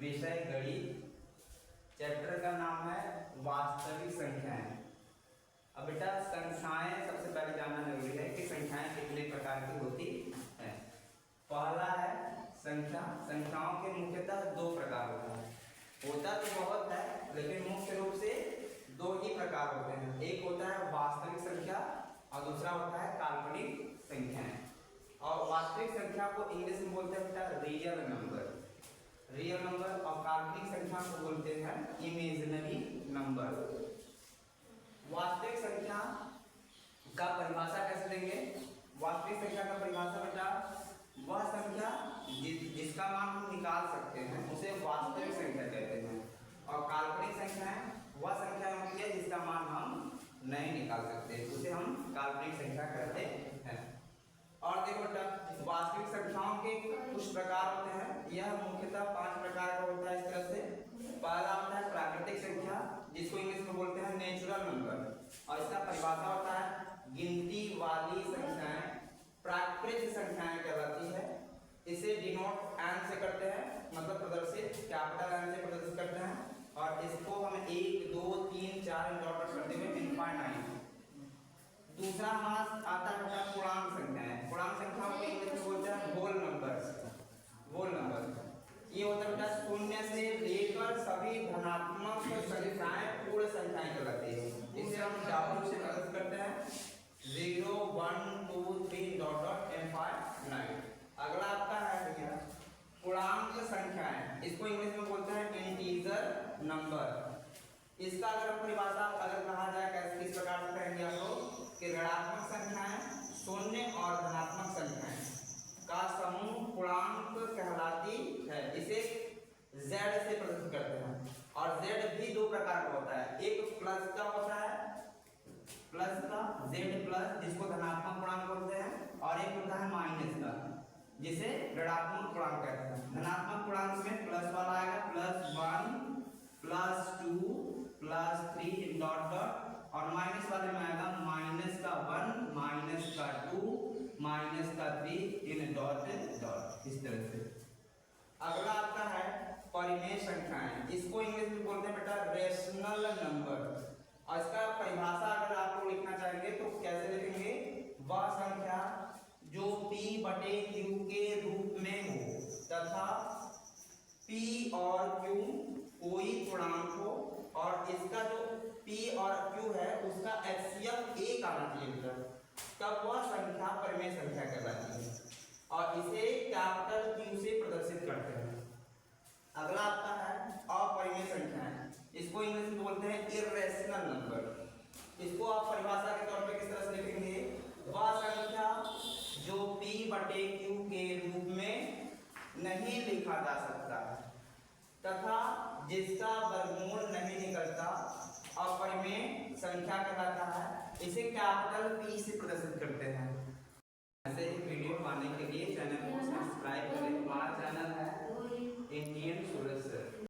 विषय गणित, चैप्टर का नाम है वास्तविक संख्याएं। अब बेटा संख्याएं सबसे पहले जानना जरूरी है कि संख्याएं कितने प्रकार की होती हैं। पहला है संख्या। संख्याओं के मुख्यतः दो प्रकार होता है। होता तो बहुत है लेकिन मुख्य रूप से दो ही प्रकार होते हैं। एक होता है वास्तविक संख्या और दूसरा होता है काल्पनिक संख्याएं। और वास्तविक संख्या को इंग्लिश में बोलते हैं बेटा रियल नंबर। रियल नंबर और काल्पनिक संख्या को बोलते हैं इमेजिनरी नंबर। वास्तविक संख्या का परिभाषा कैसे देंगे? वास्तविक संख्या का परिभाषा बेटा वह संख्या जिसका मान हम निकाल सकते हैं उसे वास्तविक संख्या कहते हैं। और काल्पनिक संख्या है वह संख्या होती है जिसका मान हम नहीं निकाल सकते, उसे हम काल्पनिक संख्या कहते हैं। और देखो बेटा वास्तविक संख्याओं के कुछ प्रकार होते हैं। यह मुख्यतः 5 प्रकार का होता है इस तरह से। पहला होता है प्राकृतिक संख्या, जिसको इंग्लिश में बोलते हैं नेचुरल नंबर। और इसका परिभाषा होता है गिनती वाली संख्याएं प्राकृतिक संख्याएं कहलाती है। इसे डिनोट एन से करते हैं, मतलब प्रदर्शित कैपिटल एन से प्रदर्शित करते हैं। और इसको हम 1 2 3 4 डॉट करते हुए इनफाइनाइट। दूसरा हमारा आता है पूर्णांक संख्याएं। पूर्णांक संख्याओं को इंग्लिश में बोलते हैं होल नंबर्स। होल नंबर ये होता है बेटा 0 से लेकर सभी धनात्मक संख्याएं पूर्ण संख्याएं कहलाती है। इसे हम डब्ल्यू से प्रदर्शित करते हैं 0 1 2 3 डॉट डॉट इनफाइनाइट। अगला आपका है भैया पूर्णांक संख्याएं। इसको इंग्लिश में बोलते हैं इंटीजर नंबर। इसका अगर परिभाषा अगर कहा जाए कैसे किस प्रकार से कहेंगे आप लोग कि ऋणात्मक संख्याएं शून्य और धनात्मक संख्याएं का समूह पूर्णांक कहलाती है। इसे z से प्रदर्शित करते हैं। और z भी दो प्रकार का होता है। एक प्लस का होता है, प्लस का z प्लस जिसको धनात्मक पूर्णांक बोलते हैं, और एक होता है माइनस का जिसे ऋणात्मक पूर्णांक कहते हैं। धनात्मक पूर्णांक में प्लस वाला आएगा +1 +2 +3 डॉट डॉट, और माइनस वाले में आएगा -1 -2 -3 इन डॉट डॉट, इस तरह से। अगला आपका है परिमेय संख्याएं। इसको इंग्लिश में बोलते हैं बेटा रेशनल नंबर। और इसका परिभाषा अगर आप लोग लिखना चाहेंगे तो कैसे लिखेंगे? वह संख्या जो p/q के रूप में हो तथा p और q कोई पूर्णांक हो, और इसका जो p और q है उसका HCF 1 आना चाहिए, तब वह संख्या परिमेय संख्या कहलाती है। और इसे कैपिटल Q से प्रदर्शित करते हैं। अगला आपका है अपरिमेय संख्याएं। इसको इंग्लिश में बोलते हैं इर्रेशनल नंबर। इसको आप परिभाषा के तौर पे किस तरह से लिखेंगे? वह संख्या जो p/q के रूप में नहीं लिखा जा सकता तथा जिसका वर्गमूल नहीं निकलता अपरिमेय संख्या कहलाता है। इसे कैपिटल P से प्रदर्शित करते हैं।